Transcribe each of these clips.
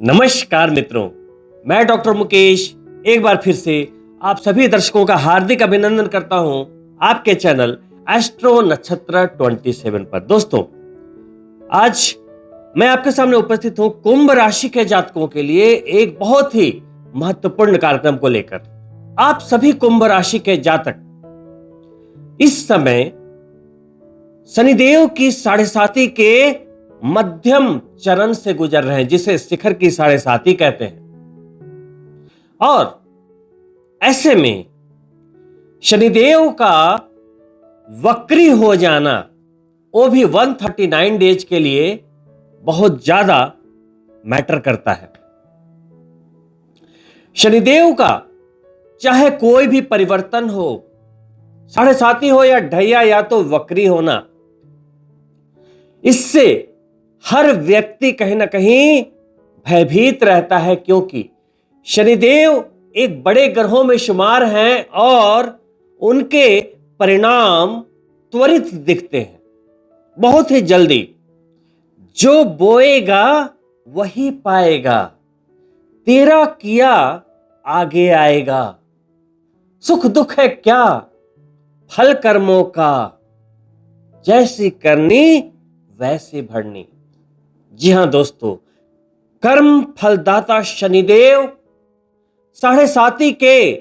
नमस्कार मित्रों, मैं डॉक्टर मुकेश एक बार फिर से आप सभी दर्शकों का हार्दिक अभिनंदन करता हूं आपके चैनल एस्ट्रो नक्षत्र 27 पर। दोस्तों, आज मैं आपके सामने उपस्थित हूं कुंभ राशि के जातकों के लिए एक बहुत ही महत्वपूर्ण कार्यक्रम को लेकर। आप सभी कुंभ राशि के जातक इस समय शनिदेव की 7.5 के मध्यम चरण से गुजर रहे हैं, जिसे शिखर की 7.5 कहते हैं। और ऐसे में शनिदेव का वक्री हो जाना, वो भी 139 डेज के लिए, बहुत ज्यादा मैटर करता है। शनिदेव का चाहे कोई भी परिवर्तन हो, 7.5 हो या ढैया या तो वक्री होना, इससे हर व्यक्ति कहीं ना कहीं भयभीत रहता है, क्योंकि शनिदेव एक बड़े ग्रहों में शुमार हैं और उनके परिणाम त्वरित दिखते हैं, बहुत ही जल्दी। जो बोएगा वही पाएगा, तेरा किया आगे आएगा। सुख दुख है क्या, फल कर्मों का, जैसी करनी वैसी भरनी। जी हां दोस्तों, कर्म फलदाता शनिदेव 7.5 के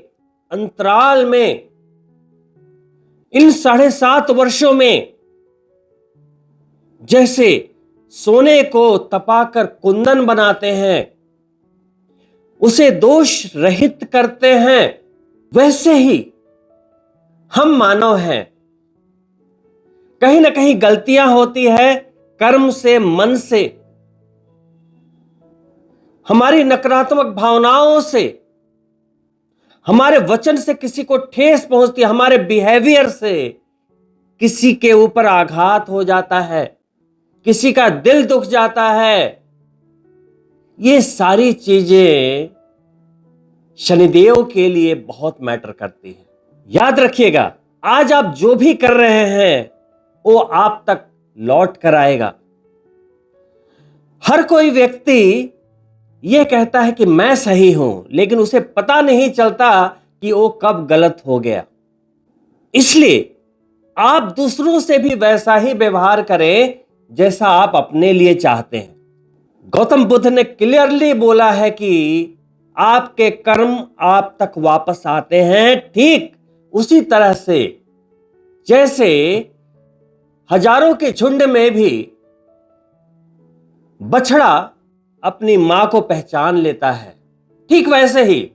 अंतराल में, इन 7.5 वर्षों में जैसे सोने को तपाकर कुंदन बनाते हैं, उसे दोष रहित करते हैं, वैसे ही हम मानव हैं, कहीं ना कहीं गलतियां होती है कर्म से, मन से, हमारी नकारात्मक भावनाओं से, हमारे वचन से किसी को ठेस पहुंचती है, हमारे बिहेवियर से किसी के ऊपर आघात हो जाता है, किसी का दिल दुख जाता है। ये सारी चीजें शनिदेव के लिए बहुत मैटर करती है। याद रखिएगा, आज आप जो भी कर रहे हैं वो आप तक लौट कर आएगा। हर कोई व्यक्ति यह कहता है कि मैं सही हूं, लेकिन उसे पता नहीं चलता कि वो कब गलत हो गया। इसलिए आप दूसरों से भी वैसा ही व्यवहार करें जैसा आप अपने लिए चाहते हैं। गौतम बुद्ध ने क्लियरली बोला है कि आपके कर्म आप तक वापस आते हैं, ठीक उसी तरह से जैसे हजारों के झुंड में भी बछड़ा अपनी मां को पहचान लेता है, ठीक वैसे ही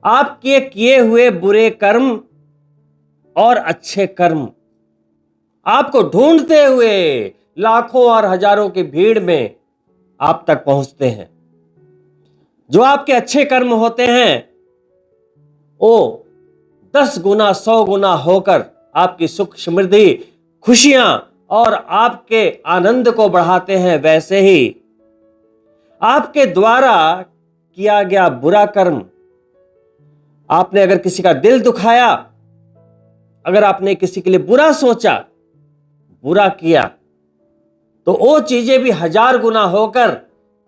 आपके किए हुए बुरे कर्म और अच्छे कर्म आपको ढूंढते हुए लाखों और हजारों की भीड़ में आप तक पहुंचते हैं। जो आपके अच्छे कर्म होते हैं वो 10 गुना 100 गुना होकर आपकी सुख समृद्धि, खुशियां और आपके आनंद को बढ़ाते हैं। वैसे ही आपके द्वारा किया गया बुरा कर्म, आपने अगर किसी का दिल दुखाया, अगर आपने किसी के लिए बुरा सोचा, बुरा किया, तो वो चीजें भी 1000 गुना होकर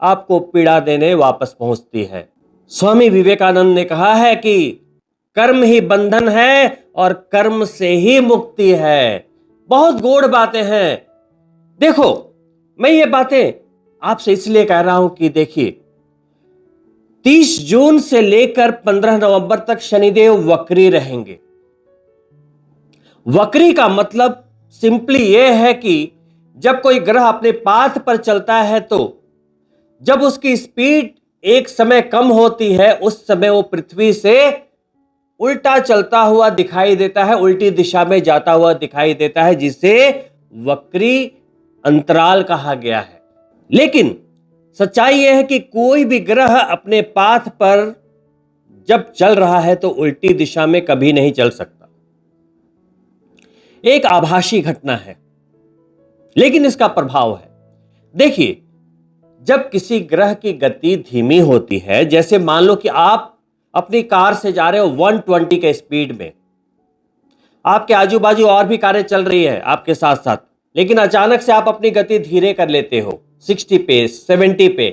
आपको पीड़ा देने वापस पहुंचती है। स्वामी विवेकानंद ने कहा है कि कर्म ही बंधन है और कर्म से ही मुक्ति है। बहुत गूढ़ बातें हैं। देखो, मैं ये बातें आपसे इसलिए कह रहा हूं कि देखिए, 30 जून से लेकर 15 नवंबर तक शनिदेव वक्री रहेंगे। वक्री का मतलब सिंपली यह है कि जब कोई ग्रह अपने पाथ पर चलता है, तो जब उसकी स्पीड एक समय कम होती है, उस समय वो पृथ्वी से उल्टा चलता हुआ दिखाई देता है, उल्टी दिशा में जाता हुआ दिखाई देता है, जिसे वक्री अंतराल कहा गया है। लेकिन सच्चाई यह है कि कोई भी ग्रह अपने पाथ पर जब चल रहा है तो उल्टी दिशा में कभी नहीं चल सकता। एक आभासी घटना है, लेकिन इसका प्रभाव है। देखिए, जब किसी ग्रह की गति धीमी होती है, जैसे मान लो कि आप अपनी कार से जा रहे हो 120 के स्पीड में, आपके आजू बाजू और भी कारें चल रही है आपके साथ साथ, लेकिन अचानक से आप अपनी गति धीरे कर लेते हो 60 पे, 70 पे,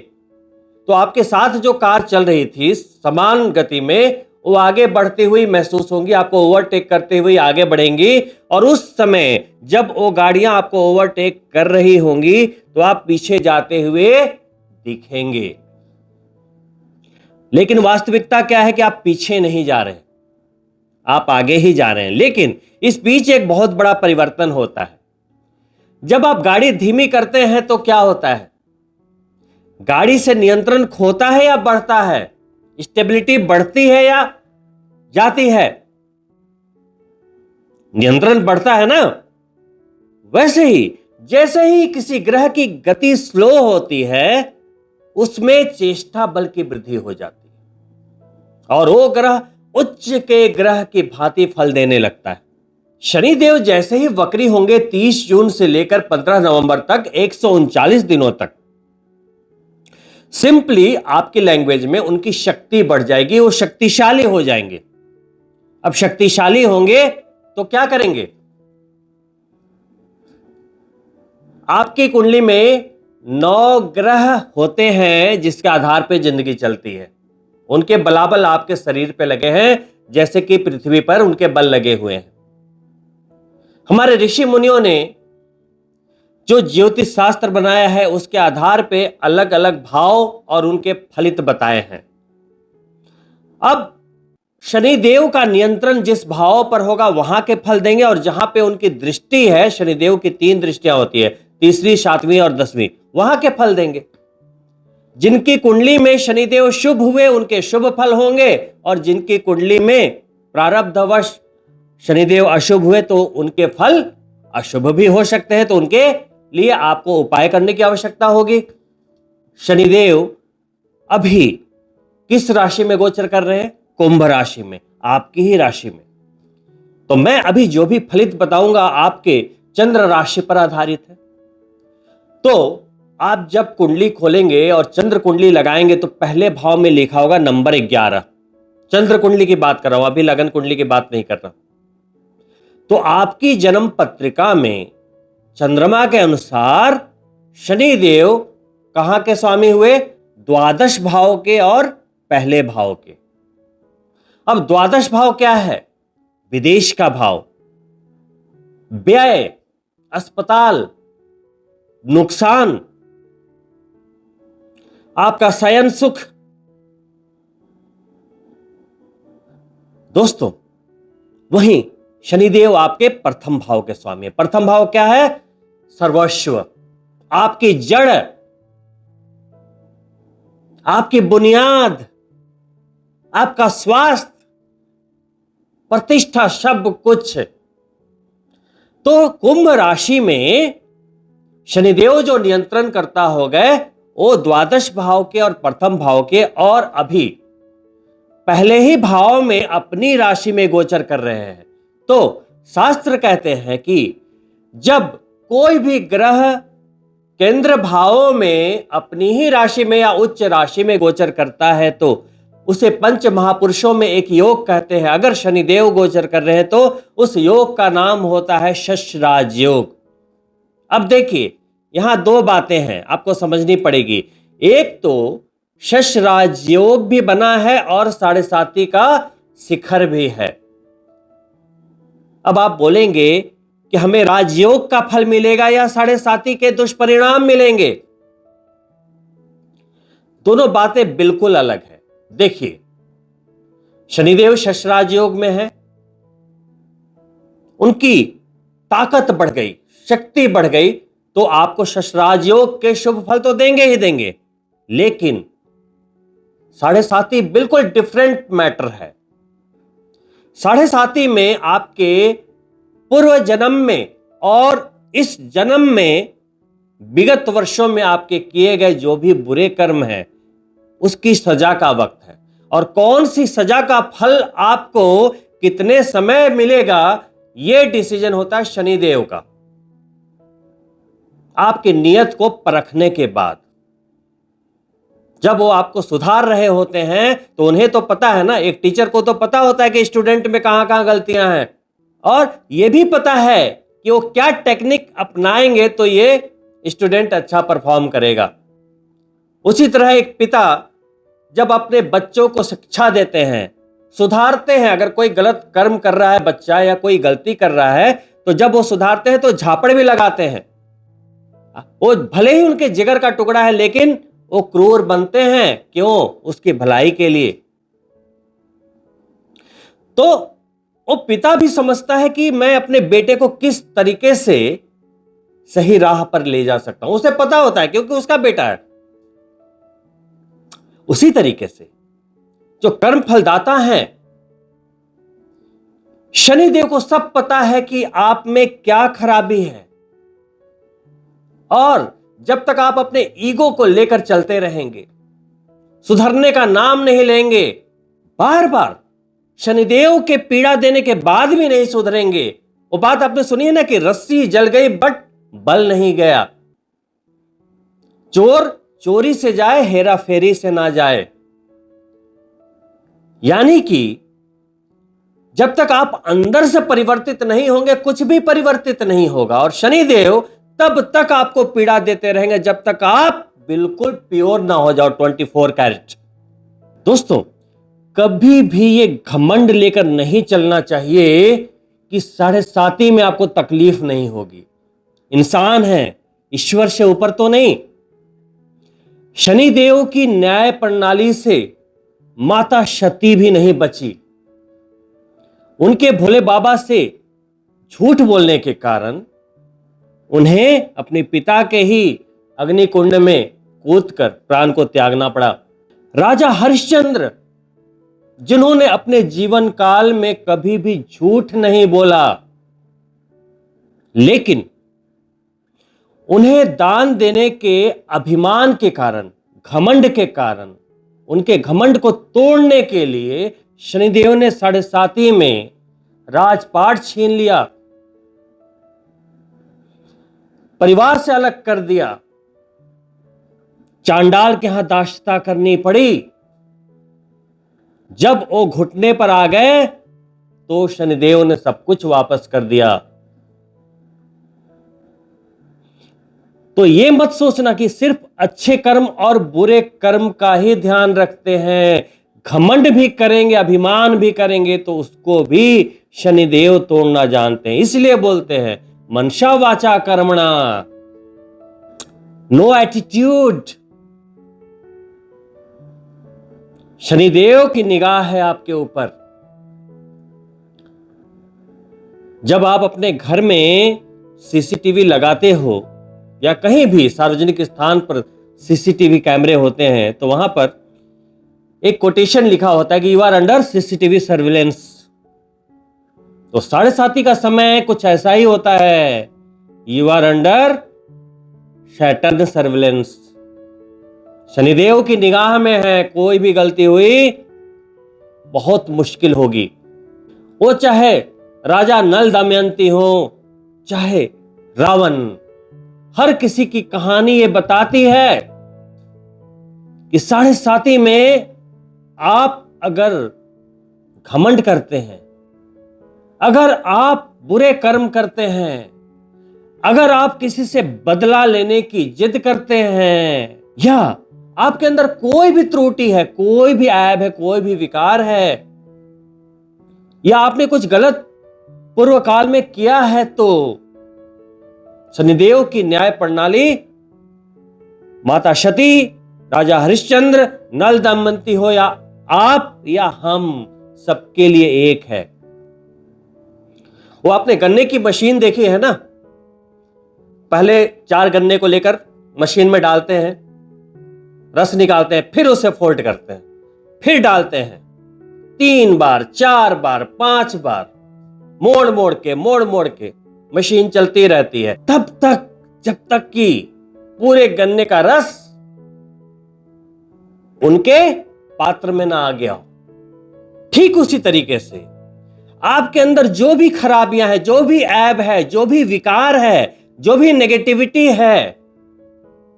तो आपके साथ जो कार चल रही थी समान गति में, वो आगे बढ़ती हुई महसूस होंगी, आपको ओवरटेक करते हुए आगे बढ़ेंगी, और उस समय जब वो गाड़ियां आपको ओवरटेक कर रही होंगी तो आप पीछे जाते हुए दिखेंगे। लेकिन वास्तविकता क्या है कि आप पीछे नहीं जा रहे, आप आगे ही जा रहे हैं। लेकिन इस बीच एक बहुत बड़ा परिवर्तन होता है। जब आप गाड़ी धीमी करते हैं तो क्या होता है, गाड़ी से नियंत्रण खोता है या बढ़ता है, स्टेबिलिटी बढ़ती है या जाती है? नियंत्रण बढ़ता है ना। वैसे ही जैसे ही किसी ग्रह की गति स्लो होती है, उसमें चेष्टा बल की वृद्धि हो जाती है और वो ग्रह उच्च के ग्रह की भांति फल देने लगता है। शनिदेव जैसे ही वक्री होंगे 30 जून से लेकर 15 नवंबर तक 139 दिनों तक, सिंपली आपकी लैंग्वेज में उनकी शक्ति बढ़ जाएगी, वो शक्तिशाली हो जाएंगे। अब शक्तिशाली होंगे तो क्या करेंगे? आपकी कुंडली में 9 ग्रह होते हैं जिसके आधार पर जिंदगी चलती है। उनके बलाबल आपके शरीर पे लगे हैं, जैसे कि पृथ्वी पर उनके बल लगे हुए हैं। हमारे ऋषि मुनियों ने जो ज्योतिष शास्त्र बनाया है उसके आधार पे अलग अलग भाव और उनके फलित बताए हैं। अब शनिदेव का नियंत्रण जिस भाव पर होगा वहां के फल देंगे, और जहां पे उनकी दृष्टि है, शनिदेव की 3 दृष्टियां होती है, तीसरी, 7वीं और 10वीं, वहां के फल देंगे। जिनकी कुंडली में शनिदेव शुभ हुए उनके शुभ फल होंगे, और जिनकी कुंडली में प्रारब्धवश शनिदेव अशुभ हुए तो उनके फल अशुभ भी हो सकते हैं। तो उनके लिए आपको उपाय करने की आवश्यकता होगी। शनिदेव अभी किस राशि में गोचर कर रहे हैं? कुंभ राशि में, आपकी ही राशि में। तो मैं अभी जो भी फलित बताऊंगा आपके चंद्र राशि पर आधारित है। तो आप जब कुंडली खोलेंगे और चंद्र कुंडली लगाएंगे तो पहले भाव में लिखा होगा नंबर 11। चंद्र कुंडली की बात कर रहा हूं, अभी लगन कुंडली की बात नहीं कर रहा। तो आपकी जन्म पत्रिका में चंद्रमा के अनुसार शनिदेव कहां के स्वामी हुए? द्वादश भाव के और पहले भाव के। अब द्वादश भाव क्या है? विदेश का भाव, व्यय, अस्पताल, नुकसान, आपका शयन सुख। दोस्तों, वहीं शनिदेव आपके प्रथम भाव के स्वामी है। प्रथम भाव क्या है? सर्वस्व, आपकी जड़, आपकी बुनियाद, आपका स्वास्थ्य, प्रतिष्ठा, सब कुछ। तो कुंभ राशि में शनिदेव जो नियंत्रण करता हो गए वो द्वादश भाव के और प्रथम भाव के, और अभी पहले ही भाव में अपनी राशि में गोचर कर रहे हैं। तो शास्त्र कहते हैं कि जब कोई भी ग्रह केंद्र भावों में अपनी ही राशि में या उच्च राशि में गोचर करता है तो उसे पंच महापुरुषों में एक योग कहते हैं। अगर शनिदेव गोचर कर रहे हैं तो उस योग का नाम होता है शशराज योग। अब देखिए, यहां 2 बातें हैं आपको समझनी पड़ेगी। एक तो शशराज योग भी बना है और 7.5 का शिखर भी है। अब आप बोलेंगे कि हमें राजयोग का फल मिलेगा या 7.5 के दुष्परिणाम मिलेंगे? दोनों बातें बिल्कुल अलग है। देखिए, शनिदेव शशराज योग में है, उनकी ताकत बढ़ गई, शक्ति बढ़ गई, तो आपको शशराज योग के शुभ फल तो देंगे ही देंगे। लेकिन 7.5 बिल्कुल डिफरेंट मैटर है। 7.5 में आपके पूर्व जन्म में और इस जन्म में विगत वर्षों में आपके किए गए जो भी बुरे कर्म हैं उसकी सजा का वक्त है। और कौन सी सजा का फल आपको कितने समय मिलेगा यह डिसीजन होता है शनिदेव का, आपकी नियत को परखने के बाद। जब वो आपको सुधार रहे होते हैं तो उन्हें तो पता है ना, एक टीचर को तो पता होता है कि स्टूडेंट में कहां कहां गलतियां हैं, और यह भी पता है कि वो क्या टेक्निक अपनाएंगे तो ये स्टूडेंट अच्छा परफॉर्म करेगा। उसी तरह एक पिता जब अपने बच्चों को शिक्षा देते हैं, सुधारते हैं, अगर कोई गलत कर्म कर रहा है बच्चा या कोई गलती कर रहा है तो जब वो सुधारते हैं तो झापड़ भी लगाते हैं। वो भले ही उनके जिगर का टुकड़ा है लेकिन वो क्रूर बनते हैं, क्यों? उसकी भलाई के लिए। तो वो पिता भी समझता है कि मैं अपने बेटे को किस तरीके से सही राह पर ले जा सकता हूं, उसे पता होता है क्योंकि उसका बेटा है। उसी तरीके से जो कर्म फलदाता है, शनिदेव को सब पता है कि आप में क्या खराबी है, और जब तक आप अपने ईगो को लेकर चलते रहेंगे, सुधरने का नाम नहीं लेंगे, बार बार शनिदेव के पीड़ा देने के बाद भी नहीं सुधरेंगे। वो बात आपने सुनी है ना कि रस्सी जल गई बट बल नहीं गया। चोर चोरी से जाए, हेरा फेरी से ना जाए। यानी कि जब तक आप अंदर से परिवर्तित नहीं होंगे कुछ भी परिवर्तित नहीं होगा, और शनिदेव तब तक आपको पीड़ा देते रहेंगे जब तक आप बिल्कुल प्योर ना हो जाओ, 24 कैरेट। दोस्तों, कभी भी ये घमंड लेकर नहीं चलना चाहिए कि 7.5 में आपको तकलीफ नहीं होगी। इंसान है, ईश्वर से ऊपर तो नहीं। शनिदेव की न्याय प्रणाली से माता सती भी नहीं बची। उनके भोले बाबा से झूठ बोलने के कारण उन्हें अपने पिता के ही अग्निकुंड में कूदकर प्राण को त्यागना पड़ा। राजा हरिश्चंद्र, जिन्होंने अपने जीवन काल में कभी भी झूठ नहीं बोला, लेकिन उन्हें दान देने के अभिमान के कारण, घमंड के कारण, उनके घमंड को तोड़ने के लिए शनिदेव ने 7.5 में राजपाट छीन लिया, परिवार से अलग कर दिया, चांडाल के यहां दाश्ता करनी पड़ी। जब वो घुटने पर आ गए तो शनिदेव ने सब कुछ वापस कर दिया। तो ये मत सोचना कि सिर्फ अच्छे कर्म और बुरे कर्म का ही ध्यान रखते हैं। घमंड भी करेंगे, अभिमान भी करेंगे तो उसको भी शनिदेव तोड़ना जानते हैं। इसलिए बोलते हैं मनसा वाचा कर्मणा, नो एटीट्यूड। शनिदेव की निगाह है आपके ऊपर। जब आप अपने घर में सीसीटीवी लगाते हो या कहीं भी सार्वजनिक स्थान पर सीसीटीवी कैमरे होते हैं तो वहां पर एक कोटेशन लिखा होता है कि you are under CCTV surveillance. तो 7:30 का समय कुछ ऐसा ही होता है, you are under Saturn surveillance. Shanidev की निगाह में है, कोई भी गलती हुई बहुत मुश्किल होगी। वो चाहे राजा नल दमयंती हो, चाहे रावण, हर किसी की कहानी ये बताती है कि 7:30 में आप अगर घमंड करते हैं, अगर आप बुरे कर्म करते हैं, अगर आप किसी से बदला लेने की जिद करते हैं, या आपके अंदर कोई भी त्रुटि है, कोई भी ऐब है, कोई भी विकार है, या आपने कुछ गलत पूर्व काल में किया है, तो शनिदेव की न्याय प्रणाली माता सती, राजा हरिश्चंद्र, नल दमयंती हो या आप या हम, सबके लिए एक है। वो आपने गन्ने की मशीन देखी है ना, पहले 4 गन्ने को लेकर मशीन में डालते हैं, रस निकालते हैं, फिर उसे फोल्ड करते हैं, फिर डालते हैं 3 बार, 4 बार, 5 बार, मोड़ मोड़ के मशीन चलती रहती है, तब तक जब तक कि पूरे गन्ने का रस उनके पात्र में ना आ गया हो। ठीक उसी तरीके से आपके अंदर जो भी खराबियां हैं, जो भी ऐब है, जो भी विकार है, जो भी नेगेटिविटी है,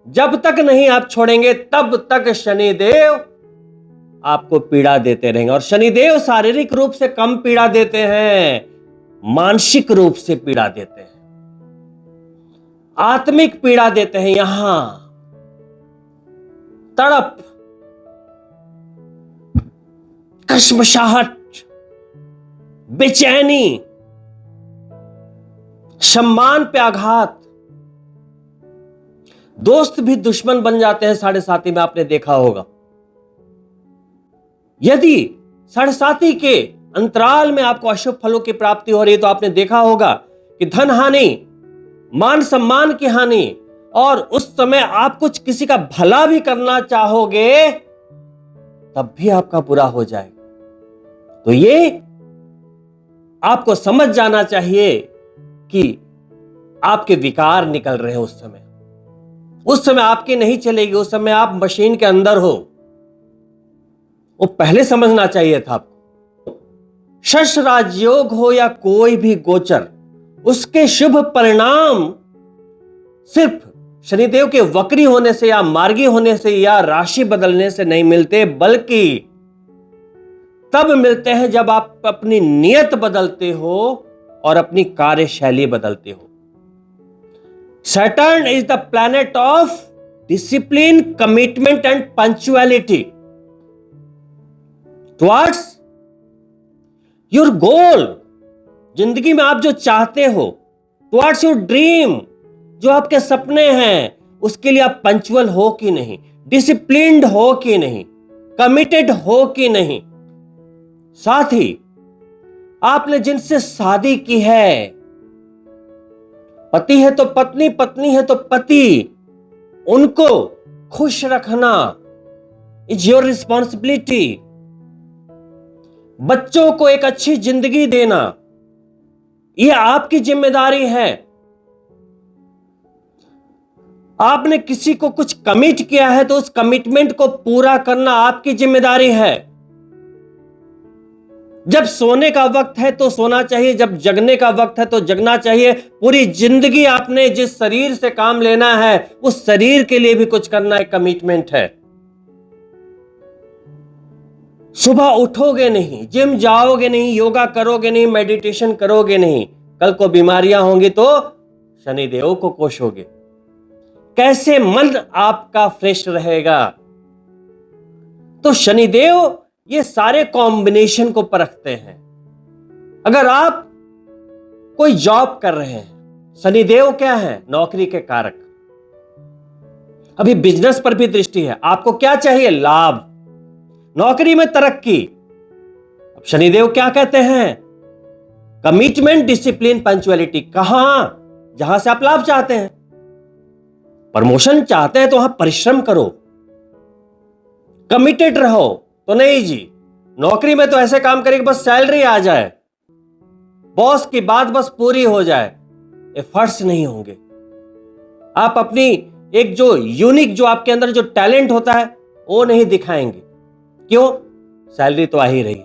जब तक नहीं आप छोड़ेंगे तब तक शनिदेव आपको पीड़ा देते रहेंगे। और शनिदेव शारीरिक रूप से कम पीड़ा देते हैं, मानसिक रूप से पीड़ा देते हैं, आत्मिक पीड़ा देते हैं। यहां तड़प, कश्मशाहट, बेचैनी, सम्मान पे आघात। दोस्त भी दुश्मन बन जाते हैं साढ़े साथी में, आपने देखा होगा। यदि साढ़े साथी के अंतराल में आपको अशुभ फलों की प्राप्ति हो रही है तो आपने देखा होगा कि धन हानि, मान सम्मान की हानि, और उस समय आप कुछ किसी का भला भी करना चाहोगे तब भी आपका बुरा हो जाएगा। तो ये आपको समझ जाना चाहिए कि आपके विकार निकल रहे हैं उस समय आपकी नहीं चलेगी, उस समय आप मशीन के अंदर हो। वो पहले समझना चाहिए था आपको। शश राजयोग हो या कोई भी गोचर, उसके शुभ परिणाम सिर्फ शनिदेव के वक्री होने से या मार्गी होने से या राशि बदलने से नहीं मिलते, बल्कि तब मिलते हैं जब आप अपनी नियत बदलते हो और अपनी कार्यशैली बदलते हो। Saturn is the planet of discipline, commitment and punctuality towards your goal. जिंदगी में आप जो चाहते हो, टुवर्ड्स योर ड्रीम, जो आपके सपने हैं, उसके लिए आप पंक्चुअल हो कि नहीं, डिसिप्लिन्ड हो कि नहीं, कमिटेड हो कि नहीं। साथ ही आपने जिनसे शादी की है, पति है तो पत्नी, पत्नी है तो पति, उनको खुश रखना इज योर रिस्पॉन्सिबिलिटी। बच्चों को एक अच्छी जिंदगी देना, यह आपकी जिम्मेदारी है। आपने किसी को कुछ कमिट किया है तो उस कमिटमेंट को पूरा करना आपकी जिम्मेदारी है। जब सोने का वक्त है तो सोना चाहिए, जब जगने का वक्त है तो जगना चाहिए। पूरी जिंदगी आपने जिस शरीर से काम लेना है, उस शरीर के लिए भी कुछ करना एक कमिटमेंट है। सुबह उठोगे नहीं, जिम जाओगे नहीं, योगा करोगे नहीं, मेडिटेशन करोगे नहीं, कल को बीमारियां होंगी तो शनिदेव को कोसोगे। कैसे मन आपका फ्रेश रहेगा? तो शनिदेव ये सारे कॉम्बिनेशन को परखते हैं। अगर आप कोई जॉब कर रहे हैं, शनिदेव क्या है? नौकरी के कारक। अभी बिजनेस पर भी दृष्टि है, आपको क्या चाहिए? लाभ, नौकरी में तरक्की। अब शनिदेव क्या कहते हैं? Commitment, discipline, punctuality. कहां? जहां से आप लाभ चाहते हैं, प्रमोशन चाहते हैं तो वहां परिश्रम करो, कमिटेड रहो। तो नहीं जी, नौकरी में तो ऐसे काम करें कि बस सैलरी आ जाए, बॉस की बात बस पूरी हो जाए, एफर्ट्स नहीं होंगे। आप अपनी एक जो यूनिक, जो आपके अंदर जो टैलेंट होता है, वो नहीं दिखाएंगे। क्यों? सैलरी तो आ ही रही।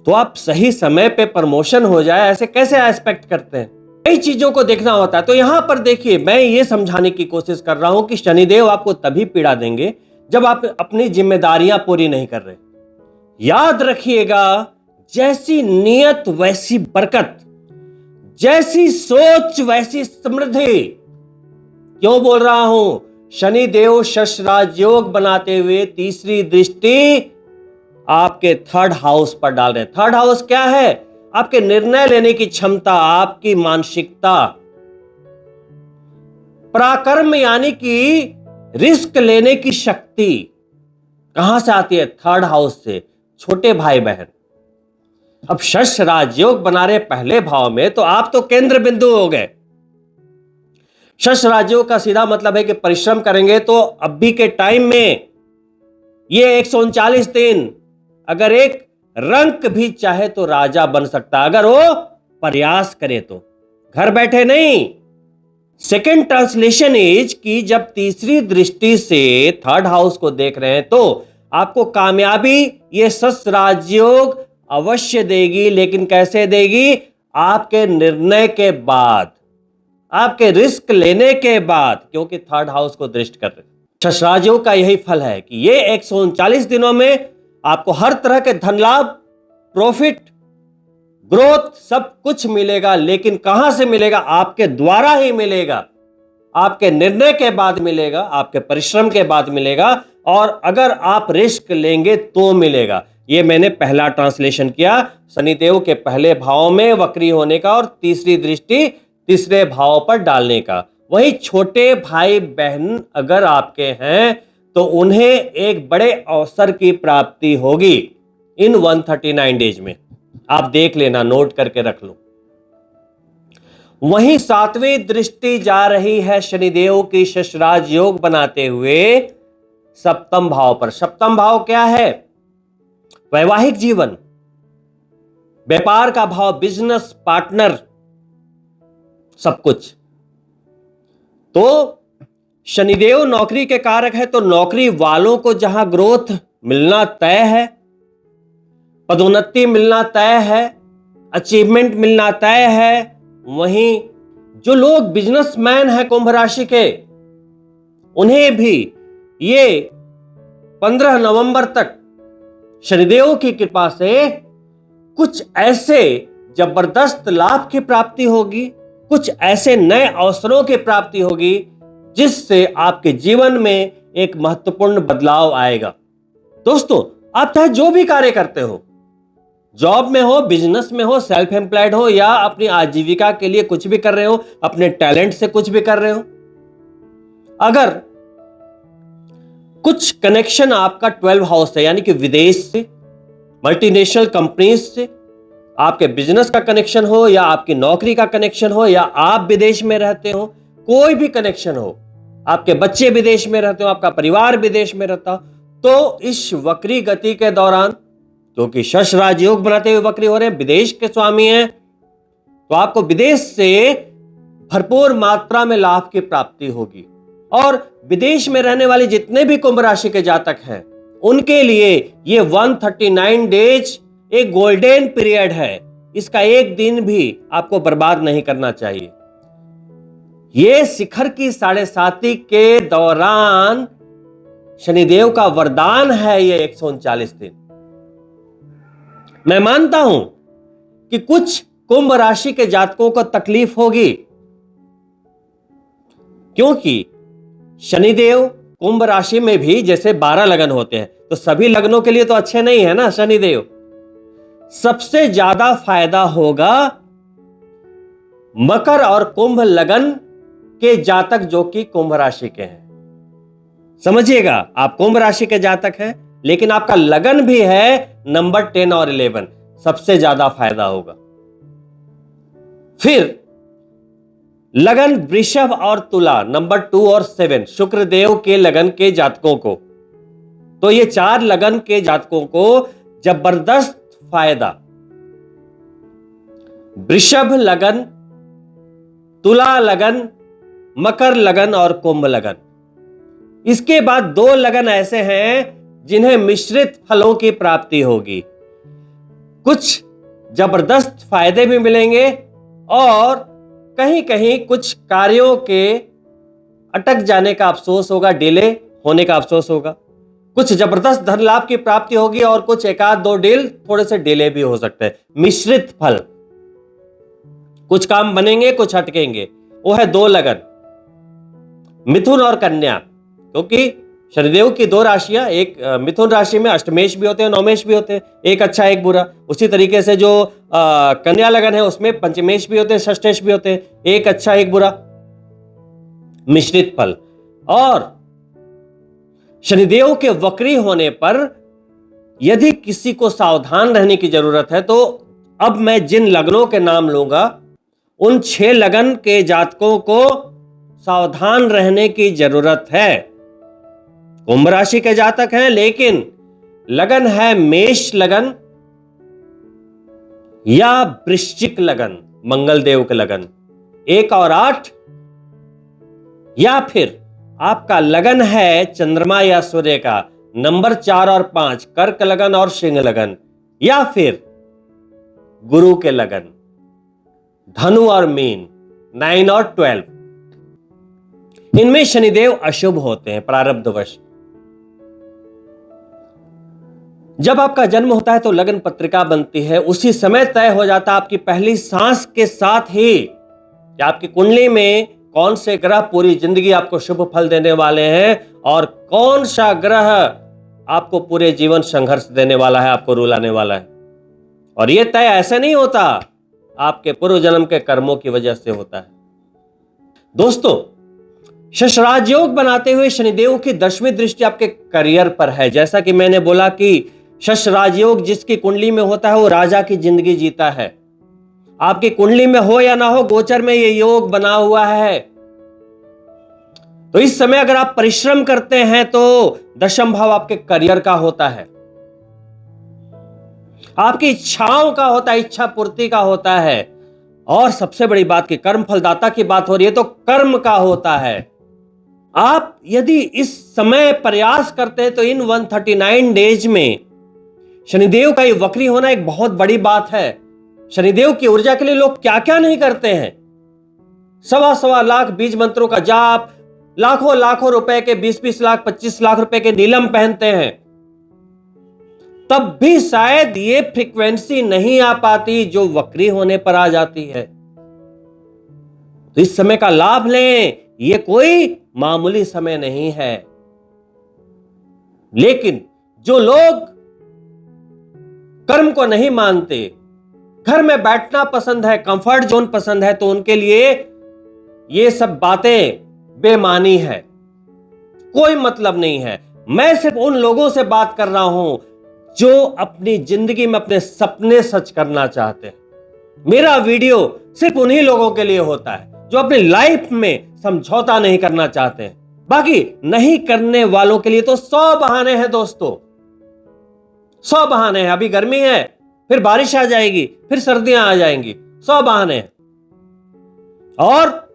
तो आप सही समय पे प्रमोशन हो जाए, ऐसे कैसे एक्सपेक्ट करते हैं? कई चीजों को देखना होता है। तो यहां पर देखिए, मैं ये समझाने की कोशिश कर रहा हूं कि शनिदेव आपको तभी पीड़ा देंगे जब आप अपनी जिम्मेदारियां पूरी नहीं कर रहे। याद रखिएगा, जैसी नियत वैसी बरकत, जैसी सोच वैसी समृद्धि। क्यों बोल रहा हूं? शनिदेव शश राजयोग बनाते हुए तीसरी दृष्टि आपके थर्ड हाउस पर डाल रहे हैं। थर्ड हाउस क्या है? आपके निर्णय लेने की क्षमता, आपकी मानसिकता, पराक्रम यानी कि रिस्क लेने की शक्ति कहां से आती है? थर्ड हाउस से। छोटे भाई बहन, अब शश राजयोग बना रहे पहले भाव में, तो आप तो केंद्र बिंदु हो गए। शश राजयोग का सीधा मतलब है कि परिश्रम करेंगे तो अभी के टाइम में ये 139 दिन, अगर एक रंक भी चाहे तो राजा बन सकता, अगर वो प्रयास करे तो, घर बैठे नहीं। सेकेंड ट्रांसलेशन इज कि जब तीसरी दृष्टि से थर्ड हाउस को देख रहे हैं तो आपको कामयाबी ये शश राजयोग अवश्य देगी। लेकिन कैसे देगी? आपके निर्णय के बाद, आपके रिस्क लेने के बाद, क्योंकि थर्ड हाउस को दृष्टि कर रहे। शश राजयोग का यही फल है कि ये 139 दिनों में आपको हर तरह के धन लाभ, प्रॉफिट, ग्रोथ सब कुछ मिलेगा। लेकिन कहां से मिलेगा? आपके द्वारा ही मिलेगा। आपके निर्णय के बाद मिलेगा, आपके परिश्रम के बाद मिलेगा, और अगर आप रिस्क लेंगे तो मिलेगा। ये मैंने पहला ट्रांसलेशन किया, शनिदेव के पहले भाव में वक्री होने का और तीसरी दृष्टि तीसरे भाव पर डालने का। वही छोटे भाई बहन अगर आपके हैं तो उन्हें एक बड़े अवसर की प्राप्ति होगी इन 139 डेज में। आप देख लेना, नोट करके रख लो। वहीं सातवीं दृष्टि जा रही है शनिदेव की शशराज योग बनाते हुए सप्तम भाव पर। सप्तम भाव क्या है? वैवाहिक जीवन, व्यापार का भाव, बिजनेस पार्टनर, सब कुछ। तो शनिदेव नौकरी के कारक है, तो नौकरी वालों को जहां ग्रोथ मिलना तय है, पदोन्नति मिलना तय है, अचीवमेंट मिलना तय है। वहीं जो लोग बिजनेसमैन हैं कुंभ राशि के, उन्हें भी ये 15 नवंबर तक शनिदेव की कृपा से कुछ ऐसे जबरदस्त लाभ की प्राप्ति होगी, कुछ ऐसे नए अवसरों की प्राप्ति होगी जिससे आपके जीवन में एक महत्वपूर्ण बदलाव आएगा। दोस्तों, आप चाहे जो भी कार्य करते हो, जॉब में हो, बिजनेस में हो, सेल्फ एम्प्लॉयड हो, या अपनी आजीविका के लिए कुछ भी कर रहे हो, अपने टैलेंट से कुछ भी कर रहे हो, अगर कुछ कनेक्शन आपका 12 हाउस है, यानी कि विदेश से, मल्टीनेशनल कंपनीज से आपके बिजनेस का कनेक्शन हो, या आपकी नौकरी का कनेक्शन हो, या आप विदेश में रहते हो, कोई भी कनेक्शन हो, आपके बच्चे विदेश में रहते हो, आपका परिवार विदेश में रहता हो, तो इस वक्री गति के दौरान, क्योंकि शश राजयोग बनाते हुए वक्री हो रहे हैं, विदेश के स्वामी हैं, तो आपको विदेश से भरपूर मात्रा में लाभ की प्राप्ति होगी। और विदेश में रहने वाले जितने भी कुंभ राशि के जातक हैं, उनके लिए ये 139 डेज एक गोल्डन पीरियड है। इसका एक दिन भी आपको बर्बाद नहीं करना चाहिए। ये शिखर की 7.5 के दौरान शनिदेव का वरदान है, ये 139 दिन। मैं मानता हूं कि कुछ कुंभ राशि के जातकों को तकलीफ होगी, क्योंकि शनिदेव कुंभ राशि में भी जैसे 12 लगन होते हैं, तो सभी लगनों के लिए तो अच्छे नहीं है ना शनिदेव। सबसे ज्यादा फायदा होगा मकर और कुंभ लगन के जातक जो कि कुंभ राशि के हैं। समझिएगा, आप कुंभ राशि के जातक हैं, लेकिन आपका लगन भी है नंबर 10 और 11, सबसे ज्यादा फायदा होगा। फिर लगन वृषभ और तुला नंबर 2 और 7, शुक्रदेव के लगन के जातकों को, तो ये 4 लगन के जातकों को जबरदस्त फायदा। वृषभ लगन, तुला लगन, मकर लगन और कुंभ लगन। इसके बाद 2 लगन ऐसे हैं जिन्हें मिश्रित फलों की प्राप्ति होगी। कुछ जबरदस्त फायदे भी मिलेंगे और कहीं कहीं कुछ कार्यों के अटक जाने का अफसोस होगा, डिले होने का अफसोस होगा। कुछ जबरदस्त धन लाभ की प्राप्ति होगी और कुछ 1-2 डील थोड़े से डिले भी हो सकते हैं। मिश्रित फल, कुछ काम बनेंगे, कुछ अटकेंगे। वो है 2 लगन, मिथुन और कन्या। क्योंकि शनिदेव की 2 राशियां, एक मिथुन राशि में अष्टमेश भी होते हैं, नवमेश भी होते हैं, एक अच्छा एक बुरा। उसी तरीके से जो कन्या लगन है उसमें पंचमेश भी होते हैं, षष्ठेश भी होते हैं, एक अच्छा एक बुरा, मिश्रित फल। और शनिदेव के वक्री होने पर यदि किसी को सावधान रहने की जरूरत है, तो अब मैं जिन लगनों के नाम लूंगा उन 6 लगन के जातकों को सावधान रहने की जरूरत है। कुंभ राशि के जातक हैं, लेकिन लगन है मेष लगन या वृश्चिक लगन, मंगल देव के लगन 1 और 8, या फिर आपका लगन है चंद्रमा या सूर्य का नंबर 4 और 5, कर्क लगन और सिंह लगन, या फिर गुरु के लगन धनु और मीन 9 और 12। इनमें शनिदेव अशुभ होते हैं प्रारब्धवश। जब आपका जन्म होता है तो लगन पत्रिका बनती है, उसी समय तय हो जाता है आपकी पहली सांस के साथ ही कि आपकी कुंडली में कौन से ग्रह पूरी जिंदगी आपको शुभ फल देने वाले हैं और कौन सा ग्रह आपको पूरे जीवन संघर्ष देने वाला है, आपको रुलाने वाला है। और यह तय ऐसे नहीं होता, आपके पूर्व जन्म के कर्मों की वजह से होता है। दोस्तों, शश राजयोग बनाते हुए शनिदेव की 10वीं दृष्टि आपके करियर पर है। जैसा कि मैंने बोला कि शश राजयोग जिसकी कुंडली में होता है वो राजा की जिंदगी जीता है। आपकी कुंडली में हो या ना हो, गोचर में ये योग बना हुआ है। तो इस समय अगर आप परिश्रम करते हैं तो 10म भाव आपके करियर का होता है, आपकी इच्छाओं का होता है, इच्छा पूर्ति का होता है। और सबसे बड़ी बात की कर्म फलदाता की बात हो रही है तो कर्म का होता है। आप यदि इस समय प्रयास करते हैं तो इन 139 डेज में शनिदेव का ये वक्री होना एक बहुत बड़ी बात है। शनिदेव की ऊर्जा के लिए लोग क्या क्या नहीं करते हैं। 1.25 लाख बीज मंत्रों का जाप, लाखों लाखों रुपए के 20-20 लाख 25 लाख रुपए के नीलम पहनते हैं, तब भी शायद ये फ्रीक्वेंसी नहीं आ पाती जो वक्री होने पर आ जाती है। तो इस समय का लाभ लें, ये कोई मामूली समय नहीं है। लेकिन जो लोग कर्म को नहीं मानते, घर में बैठना पसंद है, कंफर्ट जोन पसंद है, तो उनके लिए ये सब बातें बेमानी है, कोई मतलब नहीं है। मैं सिर्फ उन लोगों से बात कर रहा हूं जो अपनी जिंदगी में अपने सपने सच करना चाहते हैं। मेरा वीडियो सिर्फ उन्हीं लोगों के लिए होता है जो अपनी लाइफ में समझौता नहीं करना चाहते हैं। बाकी नहीं करने वालों के लिए तो 100 बहाने हैं दोस्तों, 100 बहाने हैं। अभी गर्मी है, फिर बारिश आ जाएगी, फिर सर्दियां आ जाएंगी, 100 बहाने हैं। और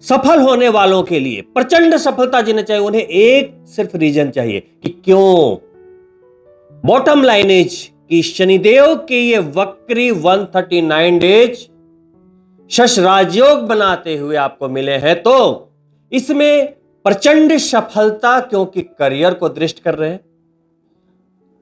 सफल होने वालों के लिए, प्रचंड सफलता जिन्हें चाहिए, उन्हें एक सिर्फ रीजन चाहिए कि क्यों। बॉटम लाइन इज कि शनिदेव के ये वक्री 139 डेज शश राजयोग बनाते हुए आपको मिले हैं, तो इसमें प्रचंड सफलता क्योंकि करियर को दृष्ट कर रहे हैं।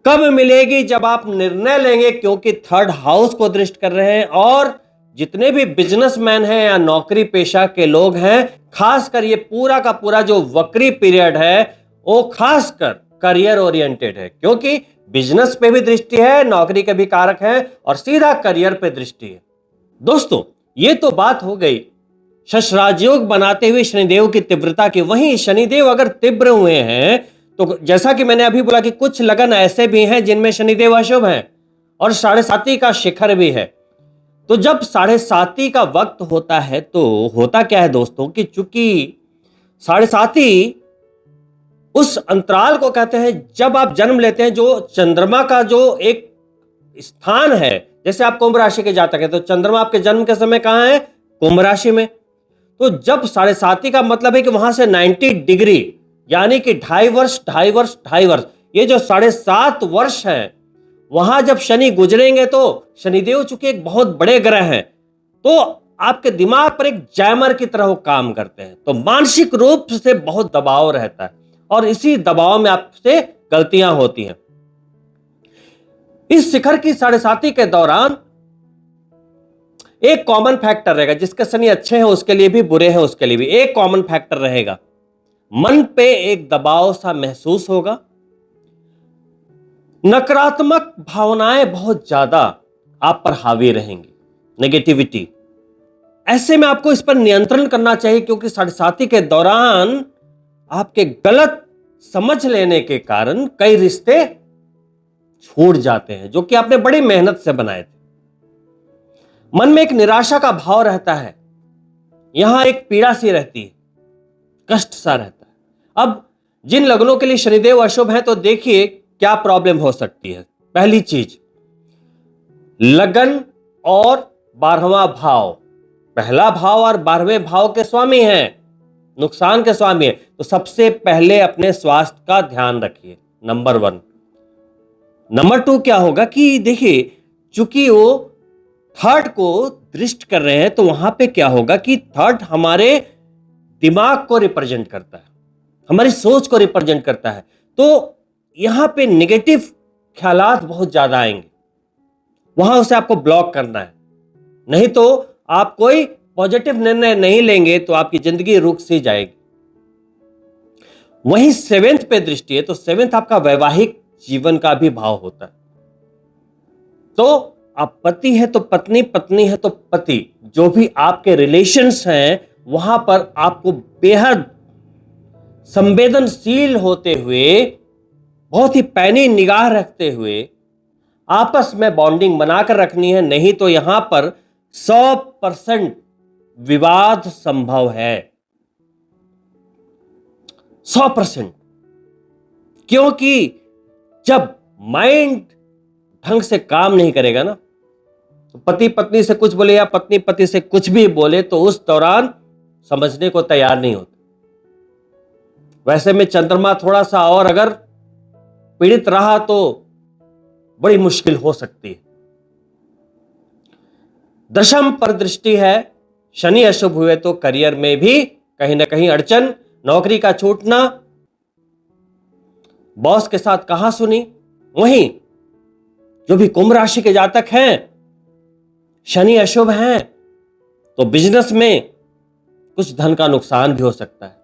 कब मिलेगी? जब आप निर्णय लेंगे, क्योंकि 3rd हाउस को दृष्ट कर रहे हैं। और जितने भी बिजनेसमैन हैं या नौकरी पेशा के लोग हैं, खासकर ये पूरा का पूरा जो वक्री पीरियड है वो खासकर करियर ओरिएंटेड है, क्योंकि बिजनेस पे भी दृष्टि है, नौकरी के भी कारक है और सीधा करियर पे दृष्टि है। दोस्तों, ये तो बात हो गई शश राजयोग बनाते हुए शनिदेव की तीव्रता की। वहीं शनिदेव अगर तीव्र हुए हैं तो जैसा कि मैंने अभी बोला कि कुछ लगन ऐसे भी हैं जिनमें शनिदेव अशुभ हैं और 7.5 का शिखर भी है। तो जब 7.5 का वक्त होता है तो होता क्या है दोस्तों कि चूंकि 7.5 उस अंतराल को कहते हैं जब आप जन्म लेते हैं, जो चंद्रमा का जो एक स्थान है। जैसे आप कुंभ राशि के जातक हैं तो चंद्रमा आपके जन्म के समय कहां है? कुंभ राशि में। तो जब 7.5 का मतलब है कि वहां से 90 डिग्री यानी कि 2.5 वर्ष 2.5 वर्ष 2.5 वर्ष, ये जो 7.5 वर्ष है, वहां जब शनि गुजरेंगे तो शनिदेव चूंकि एक बहुत बड़े ग्रह हैं तो आपके दिमाग पर एक जैमर की तरह वो काम करते हैं। तो मानसिक रूप से बहुत दबाव रहता है और इसी दबाव में आपसे गलतियां होती हैं। इस शिखर की 7.5 के दौरान एक कॉमन फैक्टर रहेगा, जिसके शनि अच्छे हैं उसके लिए भी, बुरे हैं उसके लिए भी। एक कॉमन फैक्टर रहेगा, मन पे एक दबाव सा महसूस होगा, नकारात्मक भावनाएं बहुत ज्यादा आप पर हावी रहेंगी, नेगेटिविटी। ऐसे में आपको इस पर नियंत्रण करना चाहिए, क्योंकि 7.5 के दौरान आपके गलत समझ लेने के कारण कई रिश्ते छूट जाते हैं जो कि आपने बड़ी मेहनत से बनाए थे। मन में एक निराशा का भाव रहता है, यहां एक पीड़ा सी रहती है, कष्ट सा रहता है। अब जिन लग्नों के लिए शनिदेव अशुभ है तो देखिए क्या प्रॉब्लम हो सकती है। पहली चीज, लगन और 12वां भाव, पहला भाव और 12वें भाव के स्वामी हैं, नुकसान के स्वामी हैं। तो सबसे पहले अपने स्वास्थ्य का ध्यान रखिए, नंबर 1। नंबर 2 क्या होगा कि देखिए चूंकि वो 3rd को दृष्ट कर रहे हैं तो वहां पे क्या होगा कि 3rd हमारे दिमाग को रिप्रेजेंट करता है, हमारी सोच को रिप्रेजेंट करता है। तो यहां पे नेगेटिव ख्यालात बहुत ज्यादा आएंगे, वहां उसे आपको ब्लॉक करना है, नहीं तो आप कोई पॉजिटिव निर्णय नहीं लेंगे तो आपकी जिंदगी रुक सी जाएगी। वहीं 7th पे दृष्टि है तो 7th आपका वैवाहिक जीवन का भी भाव होता है। तो आप पति है तो पत्नी, पत्नी है तो पति, जो भी आपके रिलेशंस हैं वहां पर आपको बेहद संवेदनशील होते हुए, बहुत ही पैनी निगाह रखते हुए आपस में बॉन्डिंग बनाकर रखनी है, नहीं तो यहां पर 100% विवाद संभव है। 100%। क्योंकि जब माइंड ढंग से काम नहीं करेगा ना, तो पति पत्नी से कुछ बोले या पत्नी पति से कुछ भी बोले तो उस दौरान समझने को तैयार नहीं होते। वैसे में चंद्रमा थोड़ा सा और अगर पीड़ित रहा तो बड़ी मुश्किल हो सकती है। दशम पर दृष्टि है, शनि अशुभ हुए तो करियर में भी कहीं ना कहीं अड़चन, नौकरी का छूटना, बॉस के साथ कहा सुनी। वहीं जो भी कुंभ राशि के जातक हैं, शनि अशुभ हैं, तो बिजनेस में कुछ धन का नुकसान भी हो सकता है।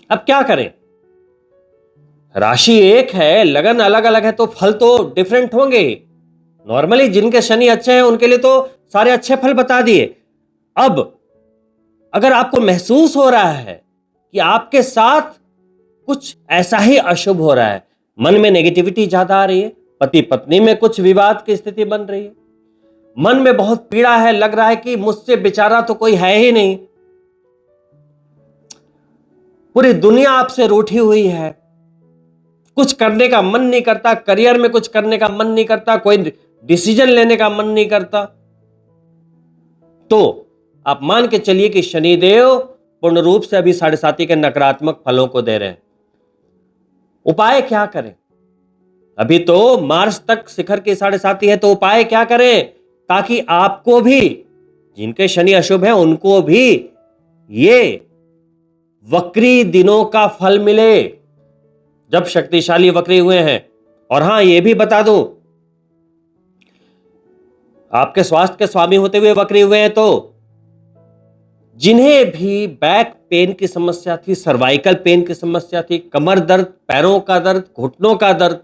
अब क्या करें? राशि एक है, लगन अलग अलग है, तो फल तो डिफरेंट होंगे। नॉर्मली जिनके शनि अच्छे हैं उनके लिए तो सारे अच्छे फल बता दिए। अब अगर आपको महसूस हो रहा है कि आपके साथ कुछ ऐसा ही अशुभ हो रहा है, मन में नेगेटिविटी ज्यादा आ रही है, पति पत्नी में कुछ विवाद की स्थिति बन रही है, मन में बहुत पीड़ा है, लग रहा है कि मुझसे बेचारा तो कोई है ही नहीं, पूरी दुनिया आपसे रूठी हुई है, कुछ करने का मन नहीं करता, करियर में कुछ करने का मन नहीं करता, कोई डिसीजन लेने का मन नहीं करता, तो आप मान के चलिए कि शनिदेव पूर्ण रूप से अभी 7.5 के नकारात्मक फलों को दे रहे हैं। उपाय क्या करें? अभी तो मार्च तक शिखर की 7.5 है, तो उपाय क्या करें ताकि आपको भी, जिनके शनि अशुभ है उनको भी ये वक्री दिनों का फल मिले, जब शक्तिशाली वक्री हुए हैं। और हां, यह भी बता दूं, आपके स्वास्थ्य के स्वामी होते हुए वक्री हुए हैं, तो जिन्हें भी बैक पेन की समस्या थी, सर्वाइकल पेन की समस्या थी, कमर दर्द, पैरों का दर्द, घुटनों का दर्द,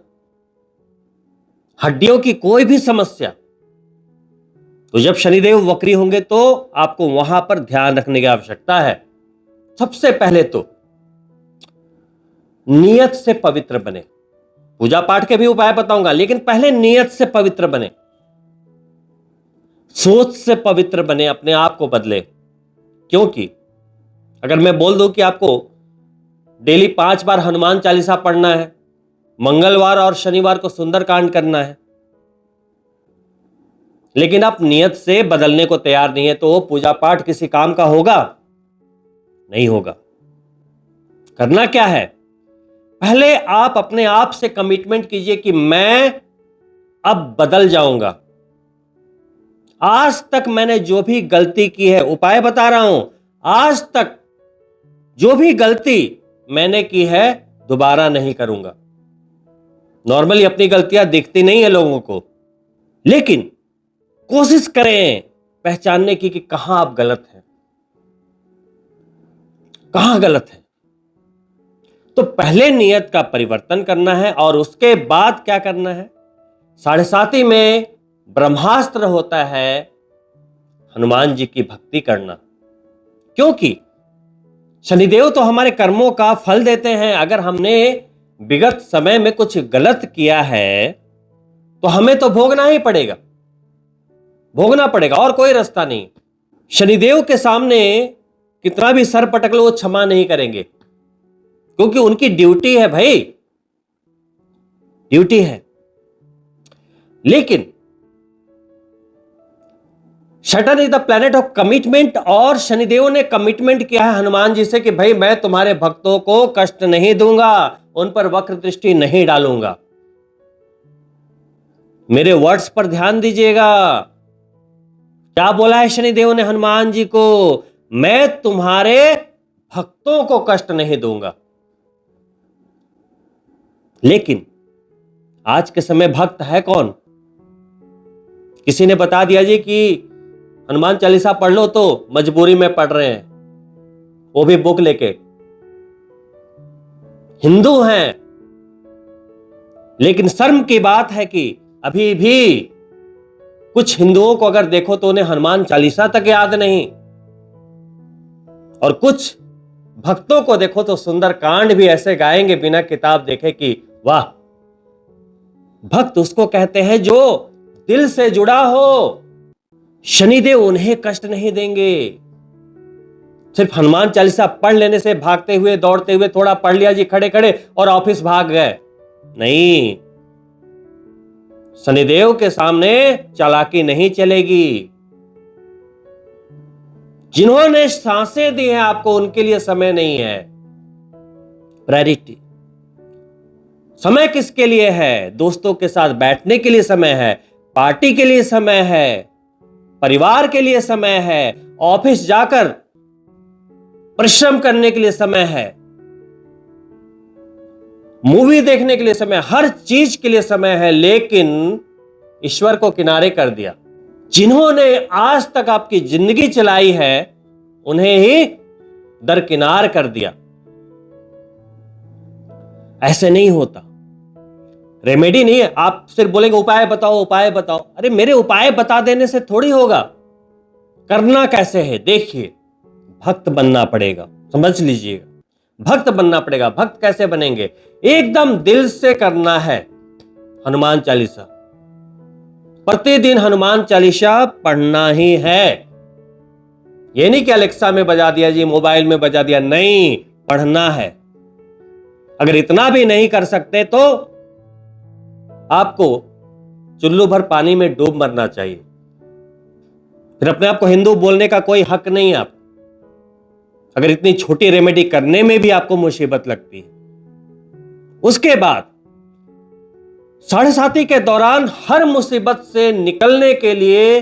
हड्डियों की कोई भी समस्या, तो जब शनिदेव वक्री होंगे तो आपको वहां पर ध्यान रखने की आवश्यकता है। सबसे पहले तो नियत से पवित्र बने। पूजा पाठ के भी उपाय बताऊंगा, लेकिन पहले नियत से पवित्र बने, सोच से पवित्र बने, अपने आप को बदले। क्योंकि अगर मैं बोल दूं कि आपको डेली 5 बार हनुमान चालीसा पढ़ना है, मंगलवार और शनिवार को सुंदरकांड करना है, लेकिन आप नियत से बदलने को तैयार नहीं है, तो वो पूजा पाठ किसी काम का होगा नहीं होगा। करना क्या है? पहले आप अपने आप से कमिटमेंट कीजिए कि मैं अब बदल जाऊंगा। आज तक मैंने जो भी गलती की है, उपाय बता रहा हूं, आज तक जो भी गलती मैंने की है दोबारा नहीं करूंगा। नॉर्मली अपनी गलतियां दिखती नहीं है लोगों को, लेकिन कोशिश करें पहचानने की कि कहां आप गलत हैं, कहां गलत है। तो पहले नियत का परिवर्तन करना है और उसके बाद क्या करना है? 7.5 में ब्रह्मास्त्र होता है हनुमान जी की भक्ति करना। क्योंकि शनिदेव तो हमारे कर्मों का फल देते हैं। अगर हमने विगत समय में कुछ गलत किया है तो हमें तो भोगना ही पड़ेगा, भोगना पड़ेगा, और कोई रास्ता नहीं। शनिदेव के सामने कितना भी सर पटक लो वो क्षमा नहीं करेंगे, क्योंकि उनकी ड्यूटी है भाई, ड्यूटी है। लेकिन Saturn is the planet of commitment, और शनिदेव ने कमिटमेंट किया है हनुमान जी से कि भाई मैं तुम्हारे भक्तों को कष्ट नहीं दूंगा, उन पर वक्र दृष्टि नहीं डालूंगा। मेरे वर्ड्स पर ध्यान दीजिएगा। क्या बोला है शनिदेव ने हनुमान जी को? मैं तुम्हारे भक्तों को कष्ट नहीं दूंगा। लेकिन आज के समय भक्त है कौन? किसी ने बता दिया जी कि हनुमान चालीसा पढ़ लो तो मजबूरी में पढ़ रहे हैं, वो भी बुक लेके। हिंदू हैं, लेकिन शर्म की बात है कि अभी भी कुछ हिंदुओं को अगर देखो तो उन्हें हनुमान चालीसा तक याद नहीं, और कुछ भक्तों को देखो तो सुंदरकांड भी ऐसे गाएंगे बिना किताब देखे कि वाह। भक्त उसको कहते हैं जो दिल से जुड़ा हो। शनिदेव उन्हें कष्ट नहीं देंगे। सिर्फ हनुमान चालीसा पढ़ लेने से, भागते हुए दौड़ते हुए थोड़ा पढ़ लिया जी खड़े खड़े और ऑफिस भाग गए, नहीं। शनिदेव के सामने चालाकी नहीं चलेगी। जिन्होंने सांसें दी हैं आपको, उनके लिए समय नहीं है। प्रायोरिटी समय किसके लिए है? दोस्तों के साथ बैठने के लिए समय है, पार्टी के लिए समय है, परिवार के लिए समय है, ऑफिस जाकर परिश्रम करने के लिए समय है, मूवी देखने के लिए समय, हर चीज के लिए समय है, लेकिन ईश्वर को किनारे कर दिया। जिन्होंने आज तक आपकी जिंदगी चलाई है, उन्हें ही दरकिनार कर दिया। ऐसे नहीं होता। रेमेडी नहीं है। आप सिर्फ बोलेंगे उपाय बताओ उपाय बताओ, अरे मेरे उपाय बता देने से थोड़ी होगा। करना कैसे है देखिए, भक्त बनना पड़ेगा, समझ लीजिएगा, भक्त बनना पड़ेगा। भक्त कैसे बनेंगे? एकदम दिल से करना है हनुमान चालीसा। प्रतिदिन हनुमान चालीसा पढ़ना ही है। ये नहीं कि अलेक्सा में बजा दिया जी, मोबाइल में बजा दिया, नहीं, पढ़ना है। अगर इतना भी नहीं कर सकते तो आपको चुल्लू भर पानी में डूब मरना चाहिए। फिर अपने आप को हिंदू बोलने का कोई हक नहीं है आप, अगर इतनी छोटी रेमेडी करने में भी आपको मुसीबत लगती है। उसके बाद 7.5 के दौरान हर मुसीबत से निकलने के लिए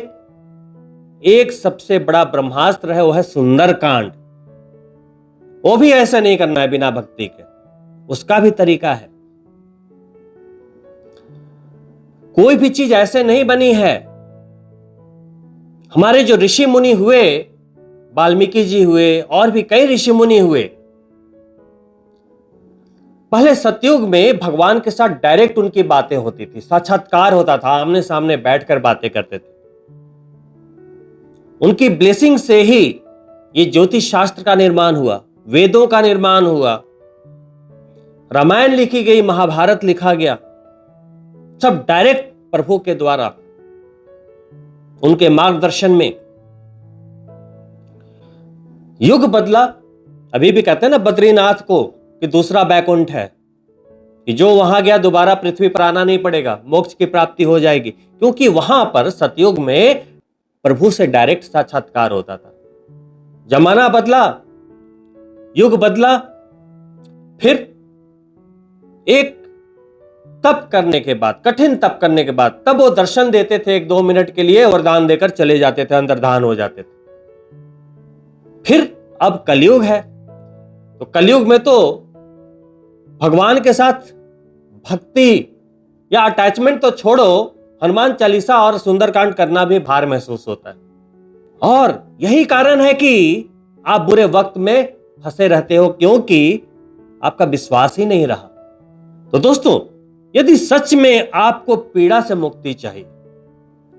एक सबसे बड़ा ब्रह्मास्त्र है, वो है सुंदरकांड। वो भी ऐसा नहीं करना है बिना भक्ति के, उसका भी तरीका है। कोई भी चीज ऐसे नहीं बनी है। हमारे जो ऋषि मुनि हुए, वाल्मीकि जी हुए और भी कई ऋषि मुनि हुए, पहले सतयुग में भगवान के साथ डायरेक्ट उनकी बातें होती थी, साक्षात्कार होता था, आमने सामने बैठकर बातें करते थे। उनकी ब्लेसिंग से ही ये ज्योतिष शास्त्र का निर्माण हुआ, वेदों का निर्माण हुआ, रामायण लिखी गई, महाभारत लिखा गया, सब डायरेक्ट प्रभु के द्वारा, उनके मार्गदर्शन में। युग बदला। अभी भी कहते हैं ना बद्रीनाथ को कि दूसरा बैकुंठ है, कि जो वहां गया दोबारा पृथ्वी पर आना नहीं पड़ेगा, मोक्ष की प्राप्ति हो जाएगी, क्योंकि वहां पर सतयुग में प्रभु से डायरेक्ट साक्षात्कार होता था। जमाना बदला, युग बदला, फिर एक तप करने के बाद, कठिन तप करने के बाद, तब वो दर्शन देते थे 1-2 मिनट के लिए, वरदान देकर चले जाते थे, अंतर्धान हो जाते थे। फिर अब कलयुग है, तो कलयुग में तो भगवान के साथ भक्ति या अटैचमेंट तो छोड़ो, हनुमान चालीसा और सुंदरकांड करना भी भार महसूस होता है। और यही कारण है कि आप बुरे वक्त में फंसे रहते हो, क्योंकि आपका विश्वास ही नहीं रहा। तो दोस्तों, यदि सच में आपको पीड़ा से मुक्ति चाहिए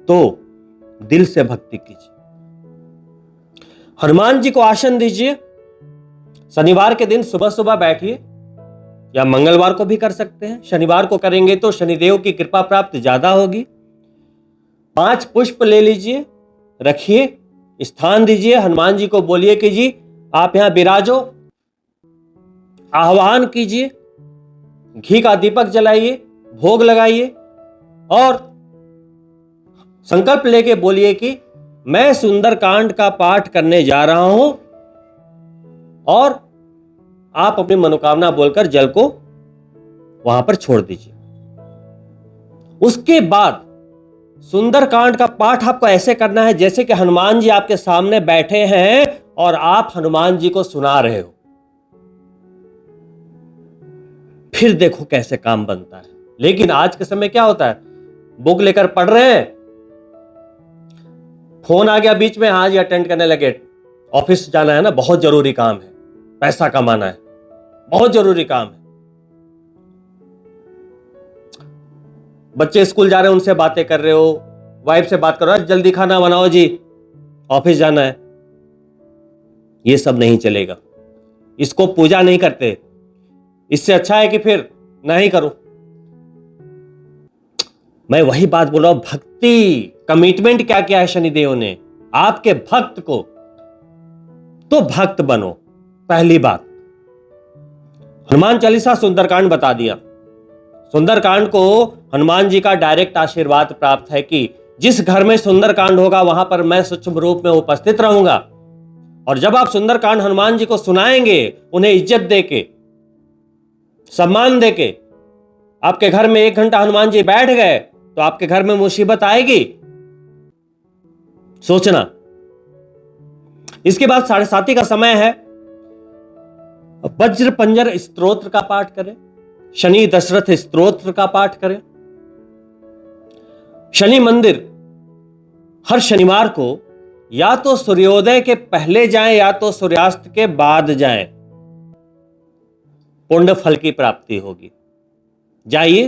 तो दिल से भक्ति कीजिए। हनुमान जी को आसन दीजिए। शनिवार के दिन सुबह सुबह बैठिए, या मंगलवार को भी कर सकते हैं। शनिवार को करेंगे तो शनिदेव की कृपा प्राप्त ज्यादा होगी। 5 पुष्प ले लीजिए, रखिए, स्थान दीजिए, हनुमान जी को बोलिए कि जी आप यहां विराजो, आह्वान कीजिए, घी का दीपक जलाइए, भोग लगाइए और संकल्प लेके बोलिए कि मैं सुंदरकांड का पाठ करने जा रहा हूं, और आप अपनी मनोकामना बोलकर जल को वहां पर छोड़ दीजिए। उसके बाद सुंदरकांड का पाठ आपको ऐसे करना है जैसे कि हनुमान जी आपके सामने बैठे हैं और आप हनुमान जी को सुना रहे हो। फिर देखो कैसे काम बनता है। लेकिन आज के समय क्या होता है, बुक लेकर पढ़ रहे हैं, फोन आ गया बीच में, हाँ जी अटेंड करने लगे, ऑफिस जाना है ना, बहुत जरूरी काम है, पैसा कमाना है, बहुत जरूरी काम है। बच्चे स्कूल जा रहे हैं, उनसे बातें कर रहे हो, वाइफ से बात कर रहे हो, जल्दी खाना बनाओ जी, ऑफिस जाना है। ये सब नहीं चलेगा, इसको पूजा नहीं करते। इससे अच्छा है कि फिर नहीं करो। मैं वही बात बोल रहा हूं, भक्ति, कमिटमेंट क्या क्या है शनिदेव ने आपके भक्त को, तो भक्त बनो। पहली बात, हनुमान चालीसा सुंदरकांड बता दिया। सुंदरकांड को हनुमान जी का डायरेक्ट आशीर्वाद प्राप्त है कि जिस घर में सुंदरकांड होगा वहां पर मैं सूक्ष्म रूप में उपस्थित रहूंगा। और जब आप सुंदरकांड हनुमान जी को सुनाएंगे, उन्हें इज्जत देके, सम्मान देके, आपके घर में 1 घंटा हनुमान जी बैठ गए तो आपके घर में मुसीबत आएगी, सोचना। इसके बाद 7:30 का समय है, वज्र पंजर स्तोत्र का पाठ करें, शनि दशरथ स्तोत्र का पाठ करें। शनि मंदिर हर शनिवार को या तो सूर्योदय के पहले जाएं या तो सूर्यास्त के बाद जाएं, पुण्य फल की प्राप्ति होगी। जाइए,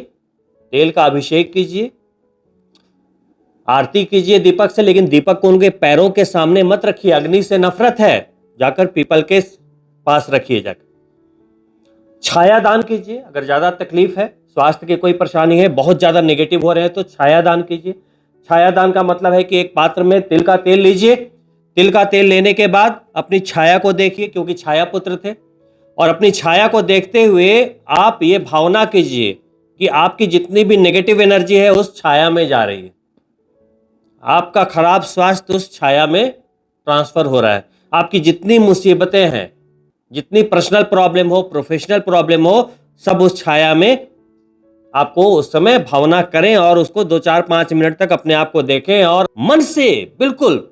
तेल का अभिषेक कीजिए, आरती कीजिए दीपक से, लेकिन दीपक को उनके पैरों के सामने मत रखिए, अग्नि से नफरत है, जाकर पीपल के पास रखिए। जाकर छाया दान कीजिए, अगर ज्यादा तकलीफ है, स्वास्थ्य की कोई परेशानी है, बहुत ज्यादा नेगेटिव हो रहे हैं, तो छाया दान कीजिए। छाया दान का मतलब है कि एक पात्र में तिल का तेल लीजिए, तिल का तेल लेने के बाद अपनी छाया को देखिए, क्योंकि छाया पुत्र थे, और अपनी छाया को देखते हुए आप ये भावना कीजिए कि आपकी जितनी भी नेगेटिव एनर्जी है उस छाया में जा रही है, आपका खराब स्वास्थ्य उस छाया में ट्रांसफर हो रहा है, आपकी जितनी मुसीबतें हैं, जितनी पर्सनल प्रॉब्लम हो, प्रोफेशनल प्रॉब्लम हो, सब उस छाया में आपको उस समय भावना करें और उसको 2-4-5 मिनट तक अपने आप को देखें और मन से बिल्कुल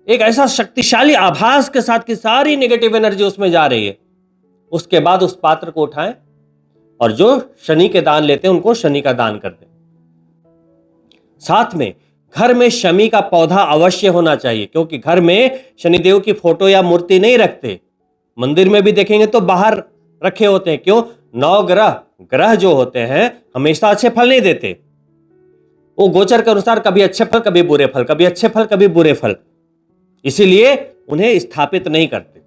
एक ऐसा शक्तिशाली आभास के साथ कि सारी नेगेटिव एनर्जी उसमें जा रही है। उसके बाद उस पात्र को उठाएं और जो शनि के दान लेते हैं उनको शनि का दान कर दें। साथ में घर में शमी का पौधा अवश्य होना चाहिए, क्योंकि घर में शनिदेव की फोटो या मूर्ति नहीं रखते। मंदिर में भी देखेंगे तो बाहर रखे होते हैं। क्यों? 9 ग्रह जो होते हैं हमेशा अच्छे फल नहीं देते, वो गोचर के अनुसार कभी अच्छे फल कभी बुरे फल, कभी अच्छे फल कभी बुरे फल, इसीलिए उन्हें स्थापित नहीं करते।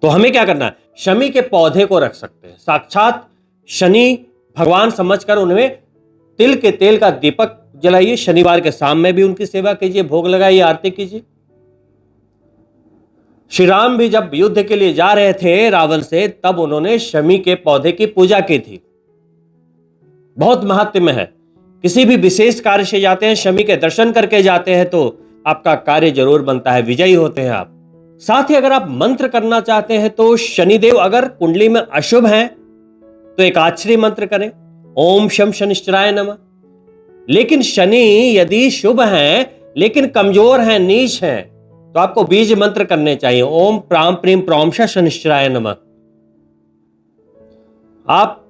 तो हमें क्या करना है? शमी के पौधे को रख सकते हैं, साक्षात शनि भगवान समझकर उन्हें तिल के तेल का दीपक जलाइए। शनिवार के शाम में भी उनकी सेवा कीजिए, भोग लगाइए, आरती कीजिए। श्री राम भी जब युद्ध के लिए जा रहे थे रावण से, तब उन्होंने शमी के पौधे की पूजा की थी। बहुत महात्म्य है। किसी भी विशेष कार्य से जाते हैं, शमी के दर्शन करके जाते हैं, तो आपका कार्य जरूर बनता है, विजयी होते हैं आप। साथ ही अगर आप मंत्र करना चाहते हैं तो शनिदेव अगर कुंडली में अशुभ हैं तो एकाक्षरी मंत्र करें, ओम शम शनिश्चराय नमः। लेकिन शनि यदि शुभ हैं लेकिन कमजोर हैं, नीच हैं, तो आपको बीज मंत्र करने चाहिए, ओम प्राम प्रीम प्रौंश शनिश्चराय नमः। आप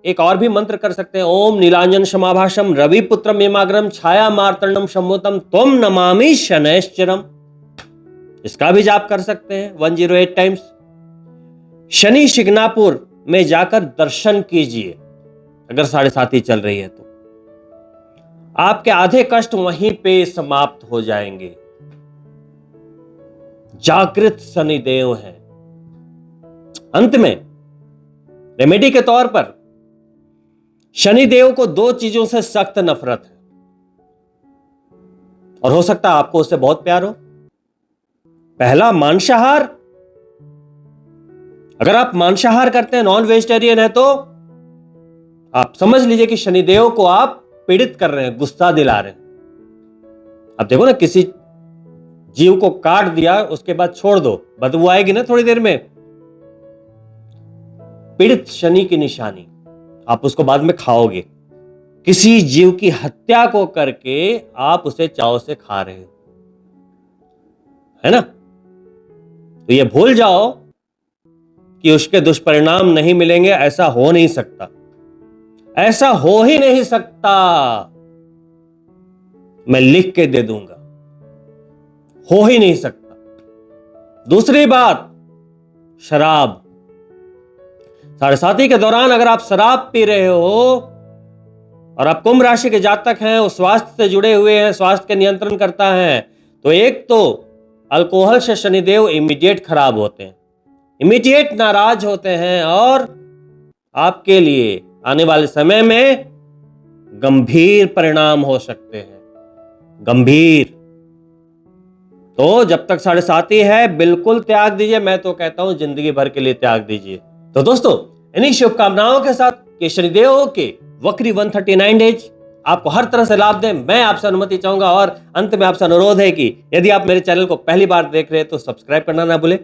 एक और भी मंत्र कर सकते हैं, ओम नीलांजन समाभाषम रवि पुत्रम एमाग्रम छाया मार्तंडम सम्मुतम त्वम नमामि शनैश्चरम। इसका भी जाप कर सकते हैं 108 टाइम्स। शनि शिग्नापुर में जाकर दर्शन कीजिए अगर 7:30 चल रही है तो, आपके आधे कष्ट वहीं पे समाप्त हो जाएंगे। जागृत शनिदेव हैं। अंत में रेमेडी के तौर पर शनिदेव को 2 चीजों से सख्त नफरत है, और हो सकता है आपको उससे बहुत प्यार हो। पहला, मांसाहार। अगर आप मांसाहार करते हैं, नॉन वेजिटेरियन है, तो आप समझ लीजिए कि शनिदेव को आप पीड़ित कर रहे हैं, गुस्सा दिला रहे हैं। अब देखो ना, किसी जीव को काट दिया, उसके बाद छोड़ दो, बदबू आएगी ना थोड़ी देर में, पीड़ित शनि की निशानी। आप उसको बाद में खाओगे। किसी जीव की हत्या को करके आप उसे चाव से खा रहे हो, है ना? तो ये भूल जाओ कि उसके दुष्परिणाम नहीं मिलेंगे। ऐसा हो नहीं सकता, ऐसा हो ही नहीं सकता। मैं लिख के दे दूंगा, हो ही नहीं सकता। दूसरी बात, शराब। साढ़े साथी के दौरान अगर आप शराब पी रहे हो और आप कुंभ राशि के जातक हैं, वो स्वास्थ्य से जुड़े हुए हैं, स्वास्थ्य के नियंत्रण करता है, तो एक तो अल्कोहल से शनिदेव इमीडिएट खराब होते हैं, इमीडिएट नाराज होते हैं और आपके लिए आने वाले समय में गंभीर परिणाम हो सकते हैं, गंभीर। तो जब तक साढ़े साथी है बिल्कुल त्याग दीजिए, मैं तो कहता हूं जिंदगी भर के लिए त्याग दीजिए। तो दोस्तों, इन्हीं शुभकामनाओं के साथ कि शनिदेव के वक्री 139 डेज आपको हर तरह से लाभ दें, मैं आपसे अनुमति चाहूंगा। और अंत में आपसे अनुरोध है कि यदि आप मेरे चैनल को पहली बार देख रहे हैं तो सब्सक्राइब करना ना भूलें,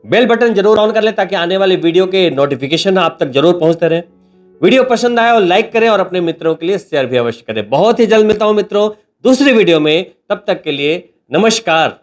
बेल बटन जरूर ऑन कर लें ताकि आने वाली वीडियो के नोटिफिकेशन आप तक जरूर पहुंचते रहें। वीडियो पसंद आए और लाइक करें और अपने मित्रों के लिए शेयर भी अवश्य करें। बहुत ही जल्द मिलता हूं मित्रों दूसरी वीडियो में, तब तक के लिए नमस्कार।